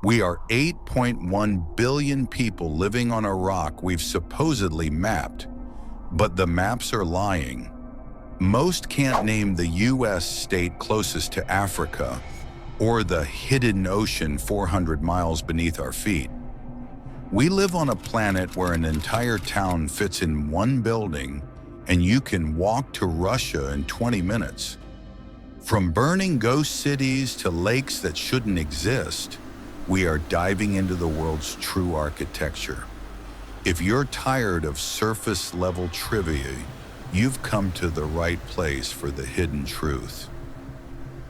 We are 8.1 billion people living on a rock we've supposedly mapped, but the maps are lying. Most can't name the U.S. state closest to Africa or the hidden ocean 400 miles beneath our feet. We live on a planet where an entire town fits in one building, and you can walk to Russia in 20 minutes. From burning ghost cities to lakes that shouldn't exist, we are diving into the world's true architecture. If you're tired of surface-level trivia, you've come to the right place for the hidden truth.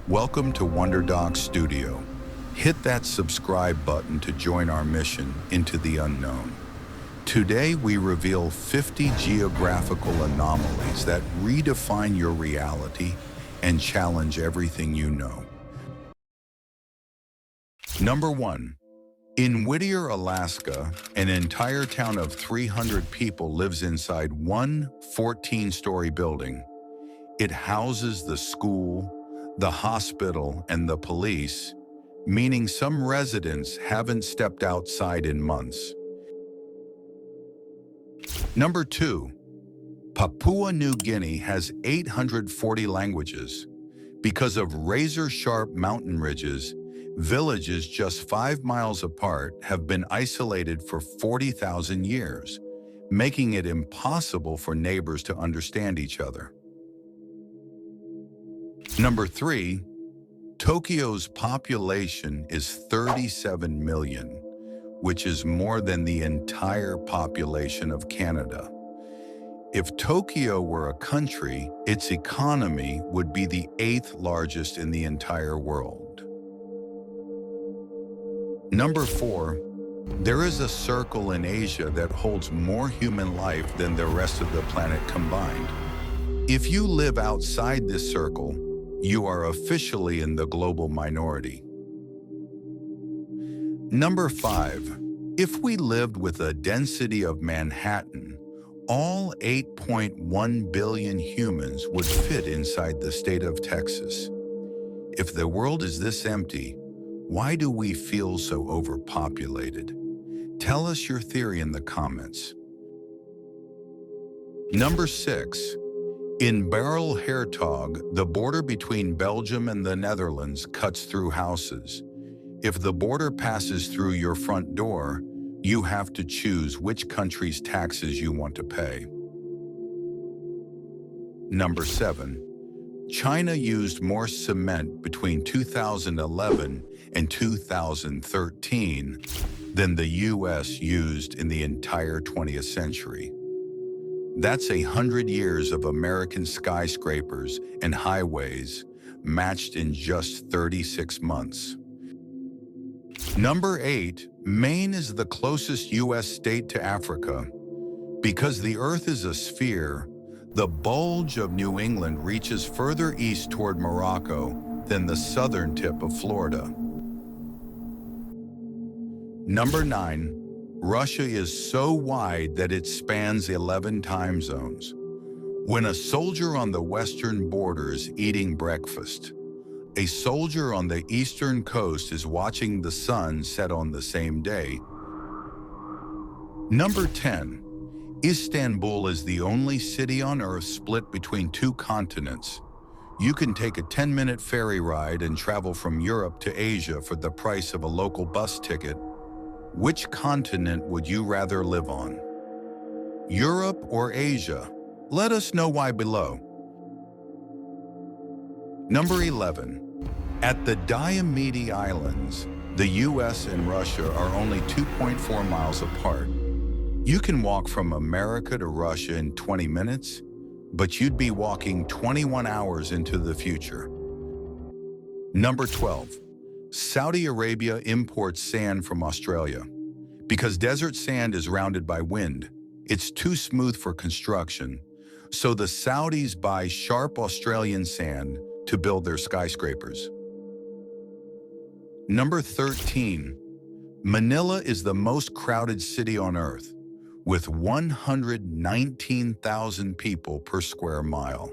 Welcome to WonderDoc Studio. Hit that subscribe button to join our mission into the unknown. Today we reveal 50 geographical anomalies that redefine your reality and challenge everything you know. Number 1. In Whittier, Alaska, an entire town of 300 people lives inside one 14-story building. It houses the school, the hospital, and the police, meaning some residents haven't stepped outside in months. Number 2. Papua New Guinea has 840 languages. Because of razor-sharp mountain ridges, villages just 5 miles apart have been isolated for 40,000 years, making it impossible for neighbors to understand each other. Number 3. Tokyo's population is 37 million, which is more than the entire population of Canada. If Tokyo were a country, its economy would be the 8th largest in the entire world. Number 4. There is a circle in Asia that holds more human life than the rest of the planet combined. If you live outside this circle, you are officially in the global minority. Number 5. If we lived with a density of Manhattan, all 8.1 billion humans would fit inside the state of Texas. If the world is this empty, why do we feel so overpopulated? Tell us your theory in the comments. Number 6. In Barrel-Hertog, the border between Belgium and the Netherlands cuts through houses. If the border passes through your front door, you have to choose which country's taxes you want to pay. Number 7. China used more cement between 2011 and 2013 than the U.S. used in the entire 20th century. That's 100 years of American skyscrapers and highways matched in just 36 months. Number 8. Maine is the closest U.S. state to Africa. Because the Earth is a sphere, the bulge of New England reaches further east toward Morocco than the southern tip of Florida. Number 9. Russia is so wide that it spans 11 time zones. When a soldier on the western border is eating breakfast, a soldier on the eastern coast is watching the sun set on the same day. Number 10. Istanbul is the only city on Earth split between 2 continents. You can take a 10-minute ferry ride and travel from Europe to Asia for the price of a local bus ticket. Which continent would you rather live on? Europe or Asia? Let us know why below. Number 11. At the Diomede Islands, the US and Russia are only 2.4 miles apart. You can walk from America to Russia in 20 minutes, but you'd be walking 21 hours into the future. Number 12. Saudi Arabia imports sand from Australia. Because desert sand is rounded by wind, it's too smooth for construction, so the Saudis buy sharp Australian sand to build their skyscrapers. Number 13. Manila is the most crowded city on Earth, with 119,000 people per square mile.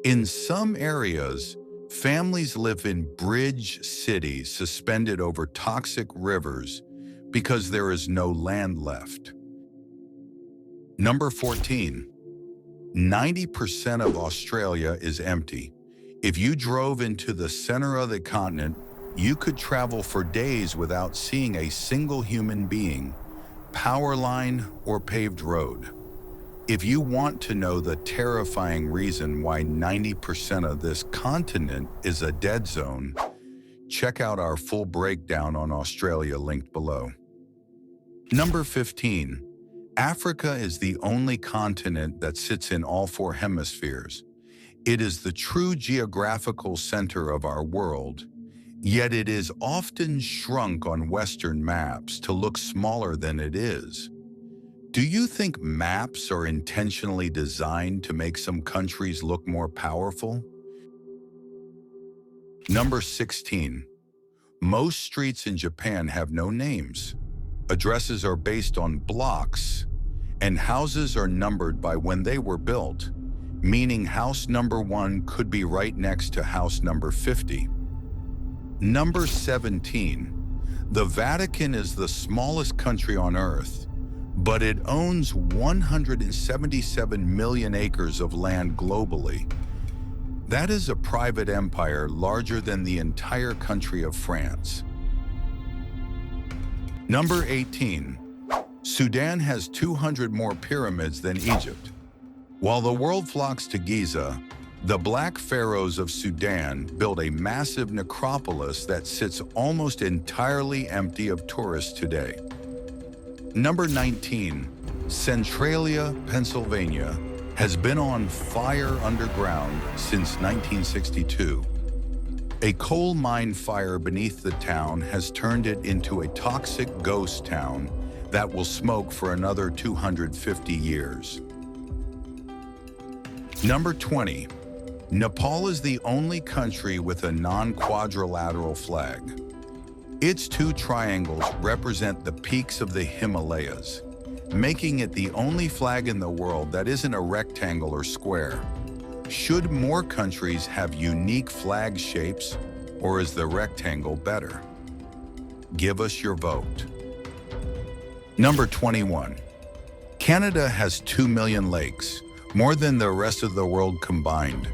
In some areas, Families live in bridge cities suspended over toxic rivers because there is no land left. Number 14. 90% of Australia is empty. If you drove into the center of the continent, you could travel for days without seeing a single human being, power line, or paved road. If you want to know the terrifying reason why 90% of this continent is a dead zone, check out our full breakdown on Australia linked below. Number 15. Africa is the only continent that sits in all four hemispheres. It is the true geographical center of our world, yet it is often shrunk on Western maps to look smaller than it is. Do you think maps are intentionally designed to make some countries look more powerful? Number 16. Most streets in Japan have no names. Addresses are based on blocks, and houses are numbered by when they were built, meaning house number 1 could be right next to house number 50. Number 17. The Vatican is the smallest country on Earth, but it owns 177 million acres of land globally. That is a private empire larger than the entire country of France. Number 18. Sudan has 200 more pyramids than Egypt. While the world flocks to Giza, the Black Pharaohs of Sudan built a massive necropolis that sits almost entirely empty of tourists today. Number 19. Centralia, Pennsylvania, has been on fire underground since 1962. A coal mine fire beneath the town has turned it into a toxic ghost town that will smoke for another 250 years. Number 20. Nepal is the only country with a non-quadrilateral flag. Its two triangles represent the peaks of the Himalayas, making it the only flag in the world that isn't a rectangle or square. Should more countries have unique flag shapes, or is the rectangle better? Give us your vote. Number 21. Canada has 2 million lakes, more than the rest of the world combined.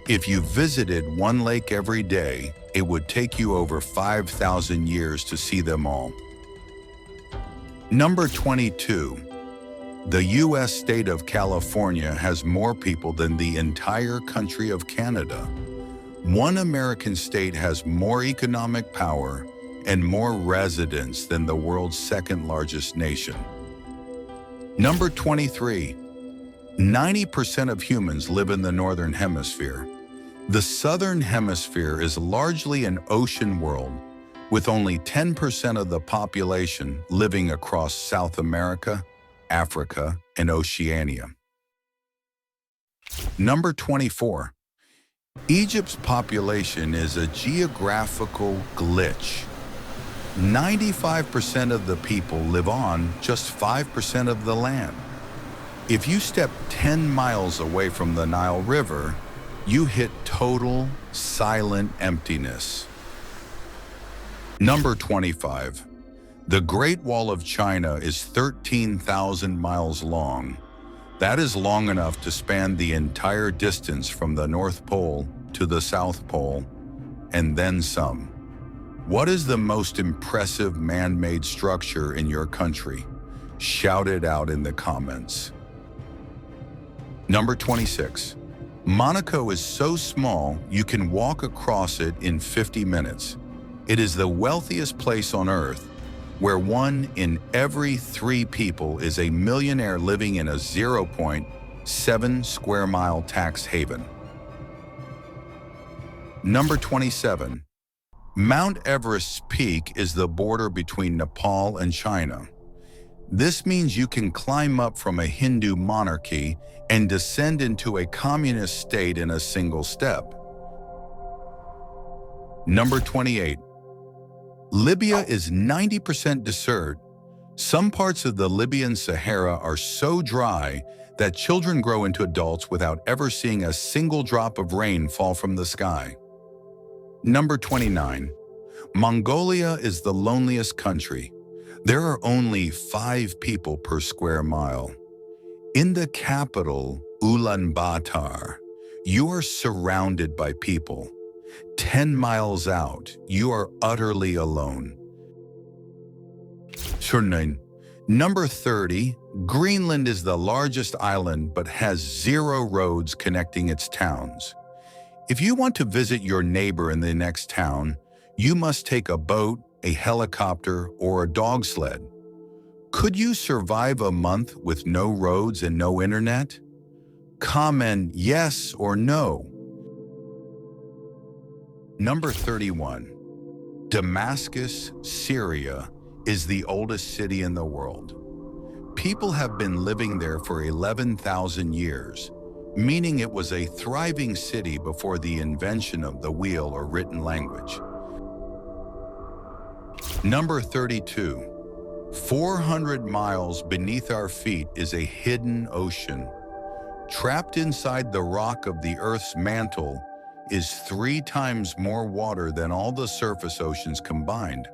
If you visited one lake every day, it would take you over 5,000 years to see them all. Number 22. The U.S. state of California has more people than the entire country of Canada. One American state has more economic power and more residents than the world's second largest nation. Number 23. 90% of humans live in the Northern Hemisphere. The Southern Hemisphere is largely an ocean world, with only 10% of the population living across South America, Africa, and Oceania. Number 24. Egypt's population is a geographical glitch. 95% of the people live on just 5% of the land. If you step 10 miles away from the Nile River, you hit total, silent emptiness. Number 25. The Great Wall of China is 13,000 miles long. That is long enough to span the entire distance from the North Pole to the South Pole, and then some. What is the most impressive man-made structure in your country? Shout it out in the comments. Number 26. Monaco is so small you can walk across it in 50 minutes. It is the wealthiest place on Earth, where 1 in every 3 people is a millionaire living in a 0.7 square mile tax haven. Number 27. Mount Everest's peak is the border between Nepal and China. This means you can climb up from a Hindu monarchy and descend into a communist state in a single step. Number 28. Libya is 90% desert. Some parts of the Libyan Sahara are so dry that children grow into adults without ever seeing a single drop of rain fall from the sky. Number 29. Mongolia is the loneliest country. There are only 5 people per square mile. In the capital, Ulaanbaatar, you are surrounded by people. 10 miles out, you are utterly alone. Number 30. Greenland is the largest island but has 0 roads connecting its towns. If you want to visit your neighbor in the next town, you must take a boat, a helicopter, or a dog sled. Could you survive a month with no roads and no internet? Comment yes or no. Number 31. Damascus, Syria, is the oldest city in the world. People have been living there for 11,000 years, meaning it was a thriving city before the invention of the wheel or written language. Number 32. 400 miles beneath our feet is a hidden ocean. Trapped inside the rock of the Earth's mantle is 3 times more water than all the surface oceans combined.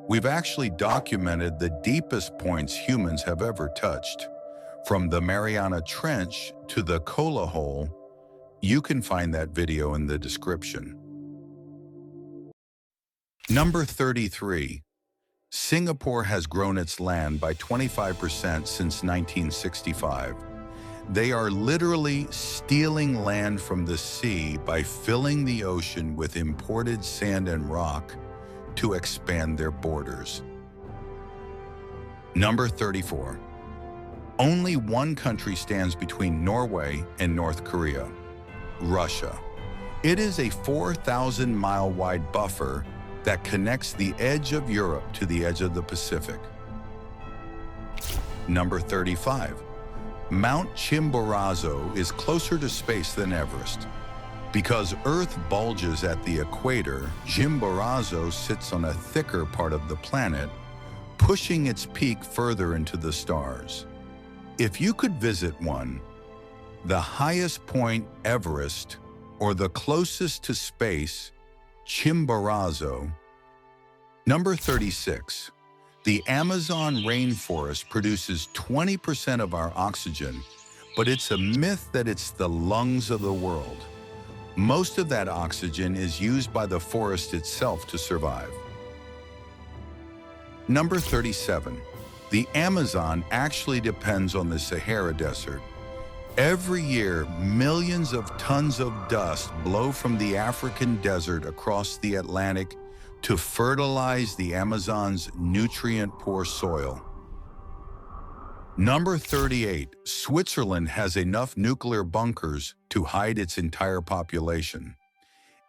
We've actually documented the deepest points humans have ever touched. From the Mariana Trench to the Kola Hole. You can find that video in the description. Number 33. Singapore has grown its land by 25% since 1965. They are literally stealing land from the sea by filling the ocean with imported sand and rock to expand their borders. Number 34. Only one country stands between Norway and North Korea, Russia. It is a 4,000-mile wide buffer that connects the edge of Europe to the edge of the Pacific. Number 35. Mount Chimborazo is closer to space than Everest. Because Earth bulges at the equator, Chimborazo sits on a thicker part of the planet, pushing its peak further into the stars. If you could visit one, the highest point, Everest, or the closest to space, Chimborazo. Number 36. The Amazon rainforest produces 20% of our oxygen, but it's a myth that it's the lungs of the world. Most of that oxygen is used by the forest itself to survive. Number 37. The Amazon actually depends on the Sahara Desert. Every year, millions of tons of dust blow from the African desert across the Atlantic to fertilize the Amazon's nutrient-poor soil. Number 38. Switzerland has enough nuclear bunkers to hide its entire population.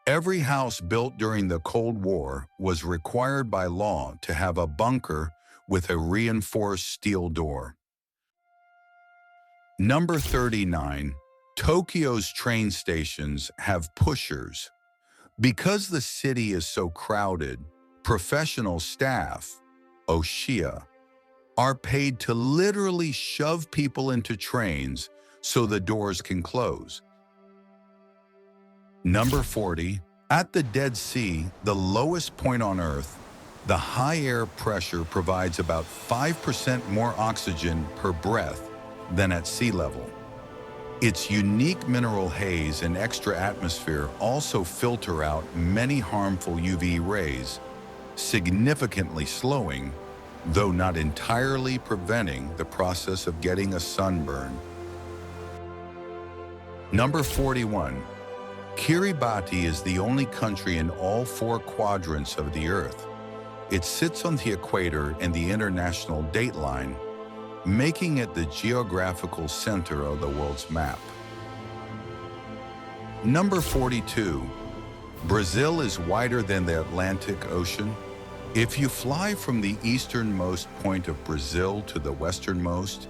Every house built during the Cold War was required by law to have a bunker with a reinforced steel door. Number 39. Tokyo's train stations have pushers. Because the city is so crowded, professional staff, OSHIA, are paid to literally shove people into trains so the doors can close. Number 40. At the Dead Sea, the lowest point on Earth, the high air pressure provides about 5% more oxygen per breath than at sea level. Its unique mineral haze and extra atmosphere also filter out many harmful UV rays, significantly slowing, though not entirely preventing, the process of getting a sunburn. Number 41. Kiribati is the only country in all 4 quadrants of the Earth. It sits on the equator and the international dateline, making it the geographical center of the world's map. Number 42. Brazil is wider than the Atlantic Ocean. If you fly from the easternmost point of Brazil to the westernmost,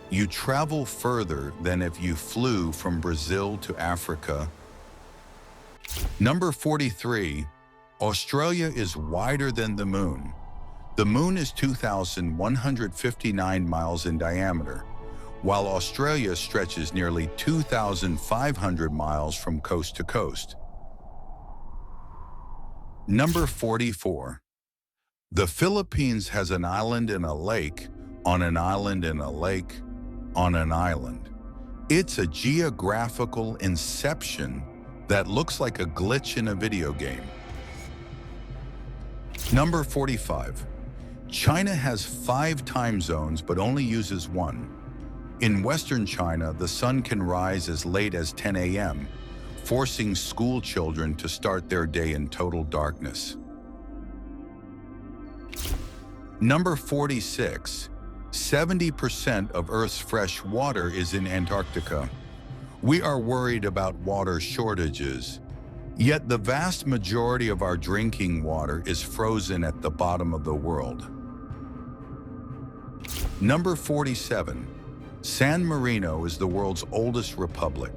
you travel further than if you flew from Brazil to Africa. Number 43. Australia is wider than the moon. The moon is 2,159 miles in diameter, while Australia stretches nearly 2,500 miles from coast to coast. Number 44. The Philippines has an island in a lake, on an island in a lake, on an island. It's a geographical inception that looks like a glitch in a video game. Number 45. China has 5 time zones but only uses one. In Western China, the sun can rise as late as 10 a.m., forcing school children to start their day in total darkness. Number 46. 70% of Earth's fresh water is in Antarctica. We are worried about water shortages, yet the vast majority of our drinking water is frozen at the bottom of the world. Number 47. San Marino is the world's oldest republic.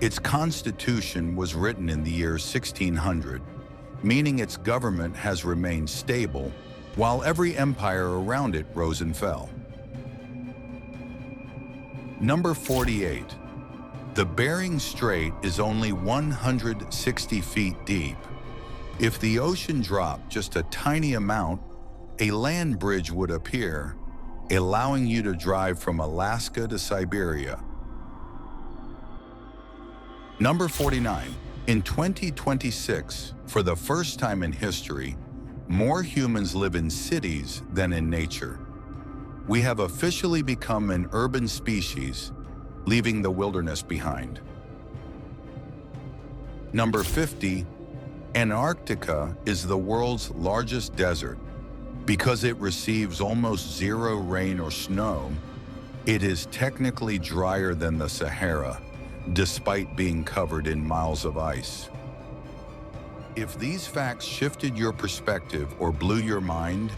Its constitution was written in the year 1600, meaning its government has remained stable, while every empire around it rose and fell. Number 48. The Bering Strait is only 160 feet deep. If the ocean dropped just a tiny amount, a land bridge would appear, allowing you to drive from Alaska to Siberia. Number 49. In 2026, for the first time in history, more humans live in cities than in nature. We have officially become an urban species, leaving the wilderness behind. Number 50. Antarctica is the world's largest desert. Because it receives almost zero rain or snow, it is technically drier than the Sahara, despite being covered in miles of ice. If these facts shifted your perspective or blew your mind,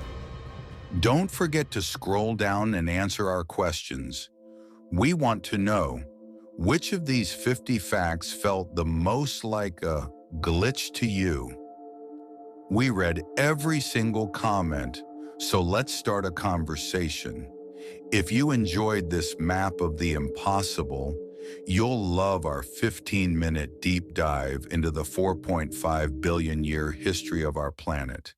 don't forget to scroll down and answer our questions. We want to know, which of these 50 facts felt the most like a glitch to you? We read every single comment, so let's start a conversation. If you enjoyed this map of the impossible, you'll love our 15-minute deep dive into the 4.5 billion year history of our planet.